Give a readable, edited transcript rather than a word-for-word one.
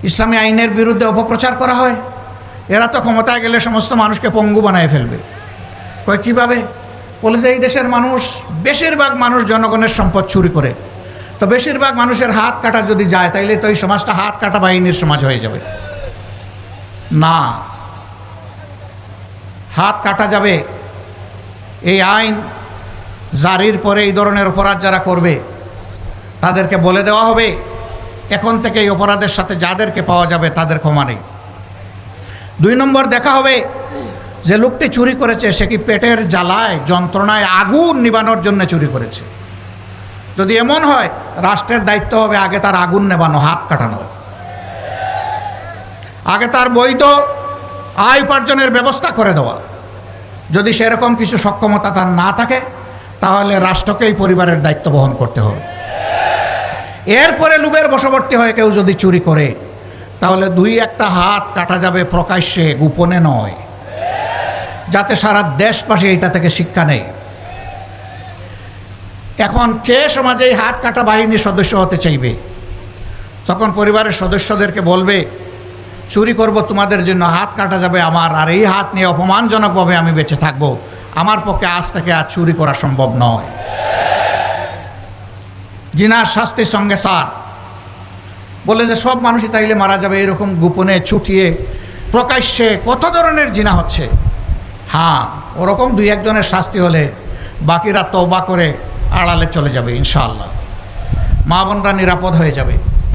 ইসলামী আইনের বিরুদ্ধে অপপ্রচার করা হয়। এরা তো ক্ষমতায় গেলে সমস্ত মানুষকে পঙ্গু বানায় ফেলবে। কয় কীভাবে? বলে যে এই দেশের মানুষ, বেশিরভাগ মানুষ জনগণের সম্পদ চুরি করে, তো বেশিরভাগ মানুষের হাত কাটা যদি যায় তাইলে তো এই সমাজটা হাত কাটা বাহিনীর সমাজ হয়ে যাবে। না, হাত কাটা যাবে। এই আইন জারির পরে এই ধরনের অপরাধ যারা করবে তাদেরকে বলে দেওয়া হবে এখন থেকে এই অপরাধের সাথে যাদেরকে পাওয়া যাবে তাদের ক্ষমা নেই। 2 নম্বর দেখা হবে যে লোকটি চুরি করেছে সে কি পেটের জ্বালায় যন্ত্রণায় আগুন নিবানোর জন্য চুরি করেছে। যদি এমন হয়, রাষ্ট্রের দায়িত্ব হবে আগে তার আগুন নেবানো, হাত কাটানো, আগে তার বৈধ আয় উপার্জনের ব্যবস্থা করে দেওয়া। যদি সেরকম কিছু সক্ষমতা তার না থাকে তাহলে রাষ্ট্রকেই পরিবারের দায়িত্ব বহন করতে হবে। এরপরে লোভের বশবর্তী হয়ে কেউ যদি চুরি করে তাহলে 2-1টা হাত কাটা যাবে প্রকাশ্যে, গোপনে নয়, যাতে সারা দেশবাসী এটা থেকে শিক্ষা নেয়। এখন কে সমাজে এই হাত কাটা বাহিনীর সদস্য হতে চাইবে? তখন পরিবারের সদস্যদেরকে বলবে চুরি করব তোমাদের জন্য, হাত কাটা যাবে আমার, আর এই হাত নিয়ে অপমানজনকভাবে আমি বেঁচে থাকবো। আমার পক্ষে আজ থেকে আর চুরি করা সম্ভব নয়। জিনার শাস্তির সঙ্গে সার। বলে যে সব মানুষই তাইলে মারা যাবে, এরকম গোপনে ছুটিয়ে প্রকাশ্যে কত ধরনের জিনা হচ্ছে। হ্যাঁ, ওরকম 2-1 জনের শাস্তি হলে বাকিরা তওবা করে আড়ালে চলে যাবে ইনশাআল্লাহ। মা বোনরা নিরাপদ হয়ে যাবে।